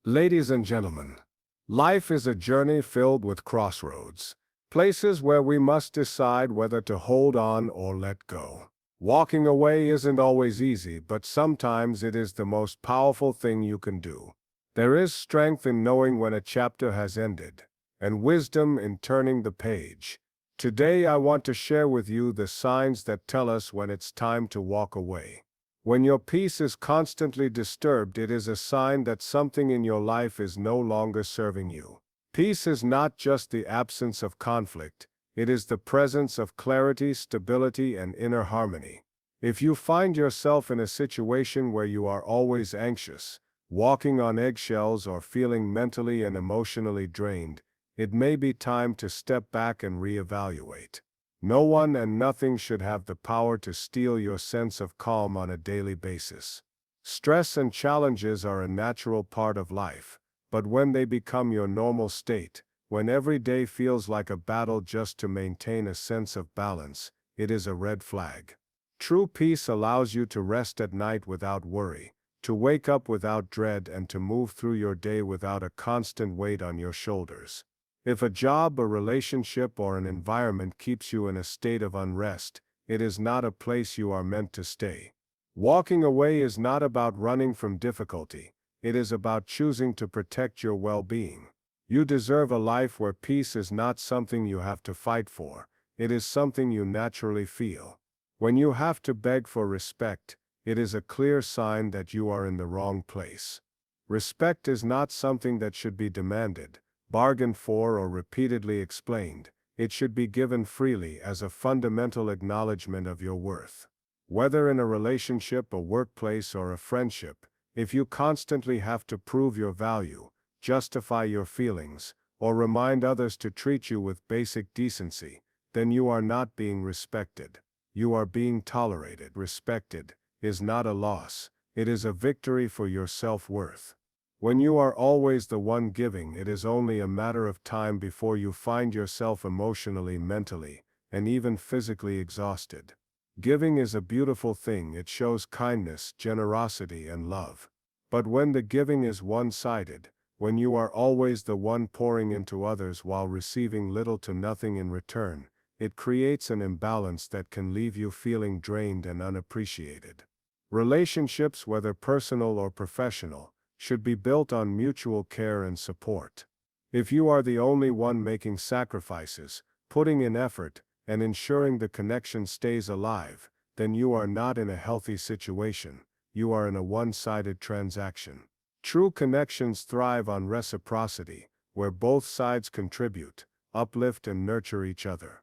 Ladies and gentlemen, life is a journey filled with crossroads, places where we must decide whether to hold on or let go. Walking away isn't always easy, but sometimes it is the most powerful thing you can do. There is strength in knowing when a chapter has ended, and wisdom in turning the page. Today I want to share with you the signs that tell us when it's time to walk away. When your peace is constantly disturbed, it is a sign that something in your life is no longer serving you. Peace is not just the absence of conflict, it is the presence of clarity, stability, and inner harmony. If you find yourself in a situation where you are always anxious, walking on eggshells, or feeling mentally and emotionally drained, it may be time to step back and reevaluate. No one and nothing should have the power to steal your sense of calm on a daily basis. Stress and challenges are a natural part of life, but when they become your normal state, when every day feels like a battle just to maintain a sense of balance, it is a red flag. True peace allows you to rest at night without worry, to wake up without dread, and to move through your day without a constant weight on your shoulders. If a job, a relationship, or an environment keeps you in a state of unrest, it is not a place you are meant to stay. Walking away is not about running from difficulty, it is about choosing to protect your well-being. You deserve a life where peace is not something you have to fight for, it is something you naturally feel. When you have to beg for respect, it is a clear sign that you are in the wrong place. Respect is not something that should be demanded, bargained for, or repeatedly explained. It should be given freely as a fundamental acknowledgement of your worth. Whether in a relationship, a workplace, or a friendship, if you constantly have to prove your value, justify your feelings, or remind others to treat you with basic decency, then you are not being respected. You are being tolerated. Respected is not a loss, it is a victory for your self-worth. When you are always the one giving, it is only a matter of time before you find yourself emotionally, mentally, and even physically exhausted. Giving is a beautiful thing, it shows kindness, generosity, and love. But when the giving is one-sided, when you are always the one pouring into others while receiving little to nothing in return, it creates an imbalance that can leave you feeling drained and unappreciated. Relationships, whether personal or professional, should be built on mutual care and support. If you are the only one making sacrifices, putting in effort, and ensuring the connection stays alive, then you are not in a healthy situation, you are in a one-sided transaction. True connections thrive on reciprocity, where both sides contribute, uplift, and nurture each other.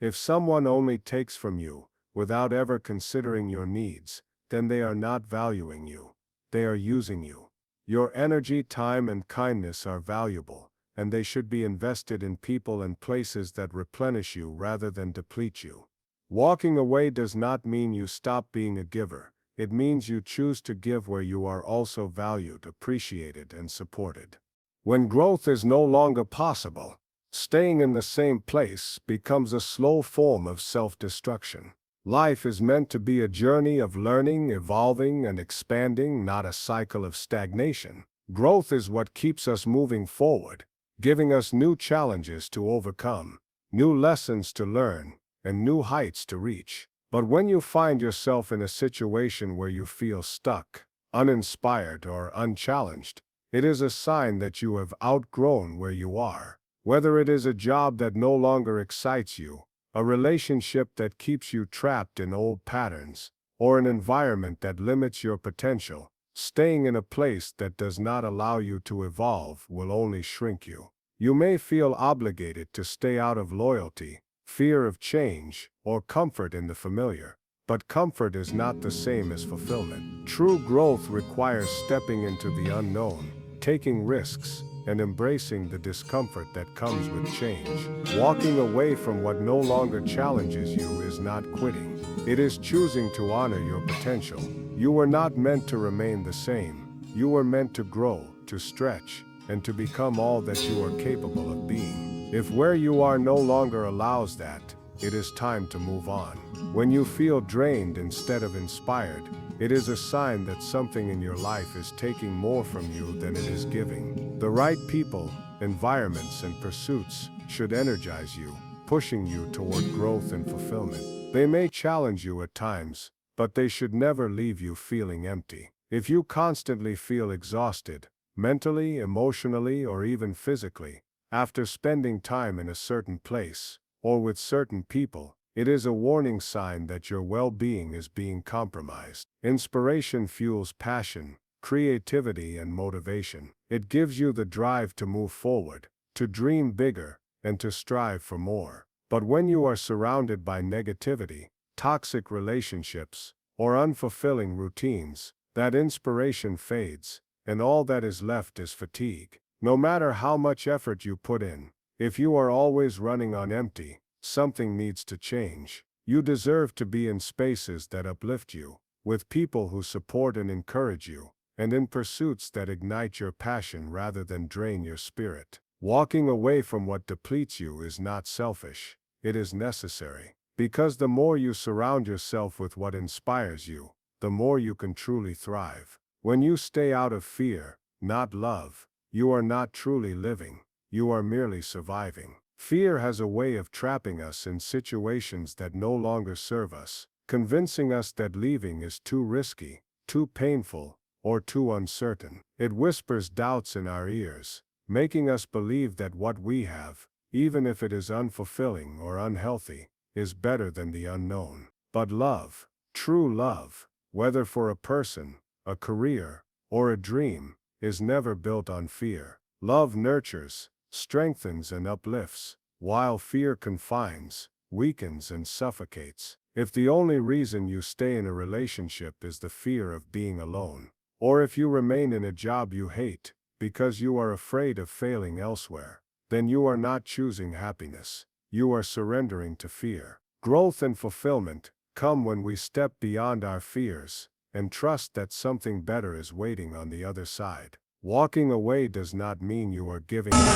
If someone only takes from you, without ever considering your needs, then they are not valuing you, they are using you. Your energy, time, and kindness are valuable, and they should be invested in people and places that replenish you rather than deplete you. Walking away does not mean you stop being a giver, it means you choose to give where you are also valued, appreciated, and supported. When growth is no longer possible, staying in the same place becomes a slow form of self-destruction. Life is meant to be a journey of learning, evolving, and expanding, not a cycle of stagnation. Growth is what keeps us moving forward, giving us new challenges to overcome, new lessons to learn, and new heights to reach. But when you find yourself in a situation where you feel stuck, uninspired, or unchallenged, it is a sign that you have outgrown where you are. Whether it is a job that no longer excites you, a relationship that keeps you trapped in old patterns, or an environment that limits your potential, staying in a place that does not allow you to evolve will only shrink you. You may feel obligated to stay out of loyalty, fear of change, or comfort in the familiar, but comfort is not the same as fulfillment. True growth requires stepping into the unknown, taking risks, and embracing the discomfort that comes with change. Walking away from what no longer challenges you is not quitting. It is choosing to honor your potential. You were not meant to remain the same. You were meant to grow, to stretch, and to become all that you are capable of being. If where you are no longer allows that, it is time to move on. When you feel drained instead of inspired, It is a sign that something in your life is taking more from you than it is giving. The right people, environments, and pursuits should energize you, pushing you toward growth and fulfillment. They may challenge you at times, but they should never leave you feeling empty. If you constantly feel exhausted, mentally, emotionally, or even physically, after spending time in a certain place, or with certain people, it is a warning sign that your well-being is being compromised. Inspiration fuels passion, creativity, and motivation. It gives you the drive to move forward, to dream bigger, and to strive for more. But when you are surrounded by negativity, toxic relationships, or unfulfilling routines, that inspiration fades, and all that is left is fatigue. No matter how much effort you put in, if you are always running on empty, something needs to change. You deserve to be in spaces that uplift you, with people who support and encourage you, and in pursuits that ignite your passion rather than drain your spirit. Walking away from what depletes you is not selfish, it is necessary. Because the more you surround yourself with what inspires you, the more you can truly thrive. When you stay out of fear, not love, you are not truly living, you are merely surviving. Fear has a way of trapping us in situations that no longer serve us, convincing us that leaving is too risky, too painful, or too uncertain. It whispers doubts in our ears, making us believe that what we have, even if it is unfulfilling or unhealthy, is better than the unknown. But love, true love, whether for a person, a career, or a dream, is never built on fear. Love nurtures, strengthens, and uplifts, while fear confines, weakens, and suffocates. If the only reason you stay in a relationship is the fear of being alone, or if you remain in a job you hate because you are afraid of failing elsewhere, then you are not choosing happiness, you are surrendering to fear. Growth and fulfillment come when we step beyond our fears and trust that something better is waiting on the other side. Walking away does not mean you are giving up. It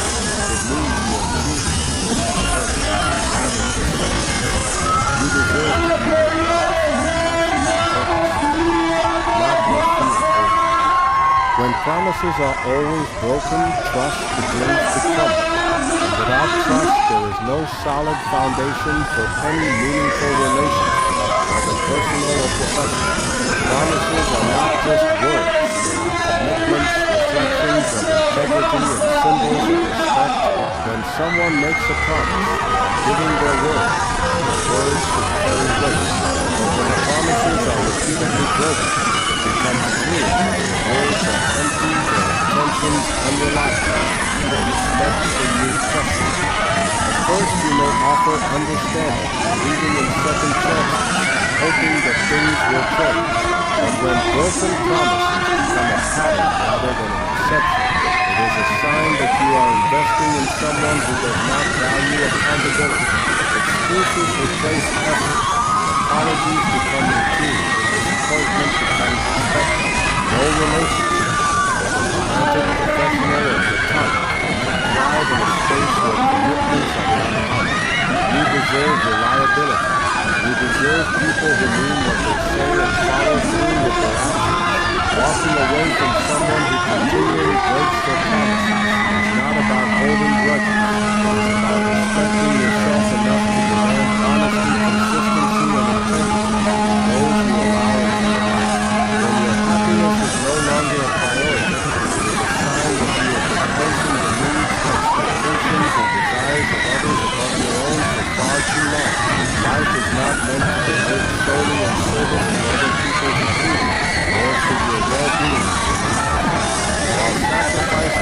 means you are choosing you deserve to be not what fear holds. When promises are always broken, trust begins to crumble. And without trust, there is no solid foundation for any meaningful relationship, whether personal or professional. Promises are not just words, they are commitments, reflections of integrity, and symbols of respect. When someone makes a promise, giving their word, their words should carry weight. But when promises are repeatedly broken, it becomes clear that words are empty, their intentions unreliable, and their respect for you questioned. At first you may offer understanding, believing in second chances, hoping that things will change. But when broken promises become a pattern rather than an exception, it is a sign that you are investing in someone who does not value accountability. Excuses replace effort, apologies become routine, disappointment becomes expected. No relationship, whether romantic, professional, or platonic, can thrive in a space where commitments are not honored. You deserve reliability. You deserve people who mean what they say and follow through with their actions. Walking away from someone who continually breaks their promises is not about holding grudges. It is about respecting yourself enough to demand honesty, consistency, and integrity from those you allow into your life. When your happiness is no longer a priority, it is a sign that you have been placing the needs, expectations, and desires of others above your own for far too long. Life is not meant to be lived solely in service to other people's approval, nor should your well-being be used. While sacrifice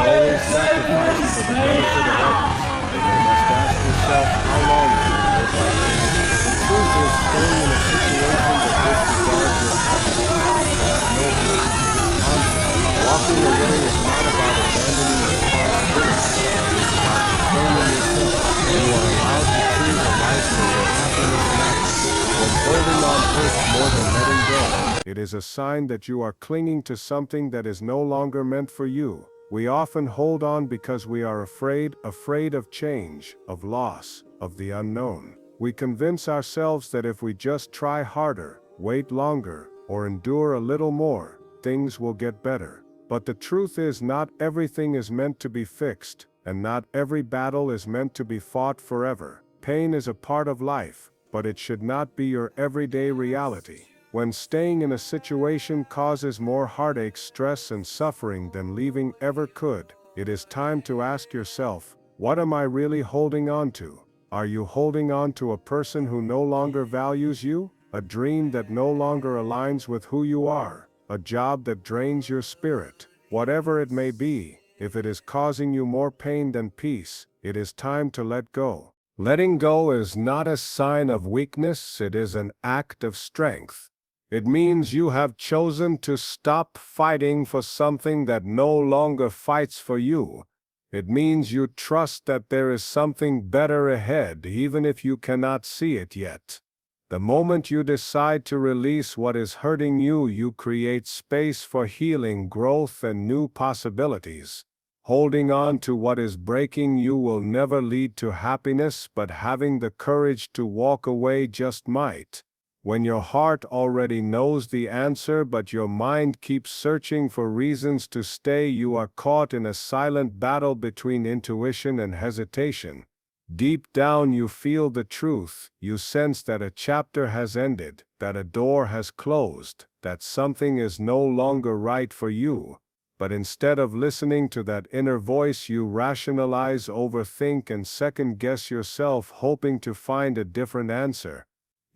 always sacrifice for the benefit of others, then you must ask yourself how long can you live like this? The truth is, staying in a situation that disregards your happiness has no hope. It's harmful. Walking away is not about abandoning responsibility. It is about reclaiming yourself. You are allowed to choose a life where your happiness matters. When holding on hurts more than letting go, it is a sign that you are clinging to something that is no longer meant for you. We often hold on because we are afraid of change, of loss, of the unknown. We convince ourselves that if we just try harder, wait longer, or endure a little more, things will get better. But the truth is, not everything is meant to be fixed, and not every battle is meant to be fought forever. Pain is a part of life, but it should not be your everyday reality. When staying in a situation causes more heartache, stress, and suffering than leaving ever could, it is time to ask yourself, what am I really holding on to? Are you holding on to a person who no longer values you? A dream that no longer aligns with who you are? A job that drains your spirit? Whatever it may be, if it is causing you more pain than peace, it is time to let go. Letting go is not a sign of weakness, it is an act of strength. It means you have chosen to stop fighting for something that no longer fights for you. It means you trust that there is something better ahead, even if you cannot see it yet. The moment you decide to release what is hurting you, you create space for healing, growth, and new possibilities. Holding on to what is breaking you will never lead to happiness, but having the courage to walk away just might. When your heart already knows the answer but your mind keeps searching for reasons to stay, you are caught in a silent battle between intuition and hesitation. Deep down you feel the truth, you sense that a chapter has ended, that a door has closed, that something is no longer right for you. But instead of listening to that inner voice, you rationalize, overthink, and second-guess yourself, hoping to find a different answer.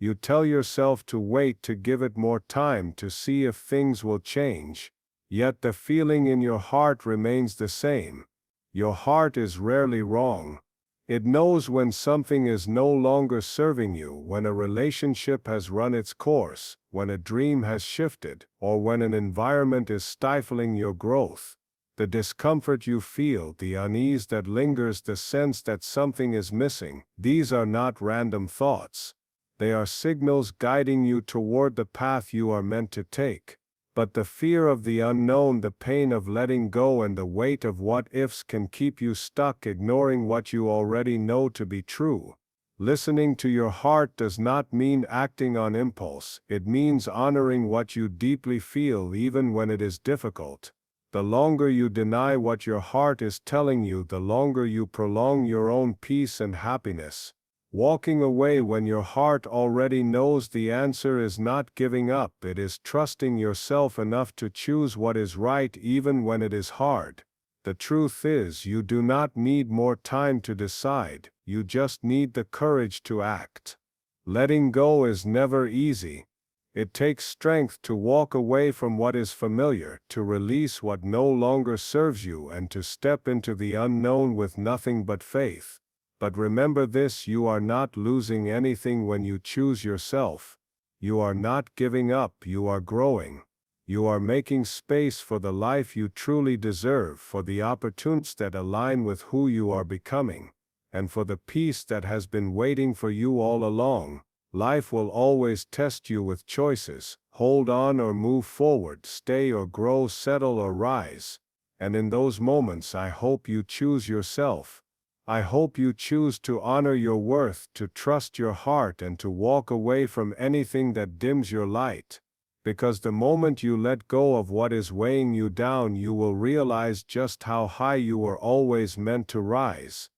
You tell yourself to wait, to give it more time, to see if things will change. Yet the feeling in your heart remains the same. Your heart is rarely wrong. It knows when something is no longer serving you, when a relationship has run its course, when a dream has shifted, or when an environment is stifling your growth. The discomfort you feel, the unease that lingers, the sense that something is missing, these are not random thoughts. They are signals guiding you toward the path you are meant to take. But the fear of the unknown, the pain of letting go, and the weight of what-ifs can keep you stuck, ignoring what you already know to be true. Listening to your heart does not mean acting on impulse, it means honoring what you deeply feel even when it is difficult. The longer you deny what your heart is telling you, the longer you prolong your own peace and happiness. Walking away when your heart already knows the answer is not giving up, it is trusting yourself enough to choose what is right even when it is hard. The truth is, you do not need more time to decide, you just need the courage to act. Letting go is never easy. It takes strength to walk away from what is familiar, to release what no longer serves you, and to step into the unknown with nothing but faith. But remember this, you are not losing anything when you choose yourself. You are not giving up, you are growing. You are making space for the life you truly deserve, for the opportunities that align with who you are becoming, and for the peace that has been waiting for you all along. Life will always test you with choices: hold on or move forward, stay or grow, settle or rise. And in those moments, I hope you choose yourself. I hope you choose to honor your worth, to trust your heart, and to walk away from anything that dims your light. Because the moment you let go of what is weighing you down, you will realize just how high you were always meant to rise.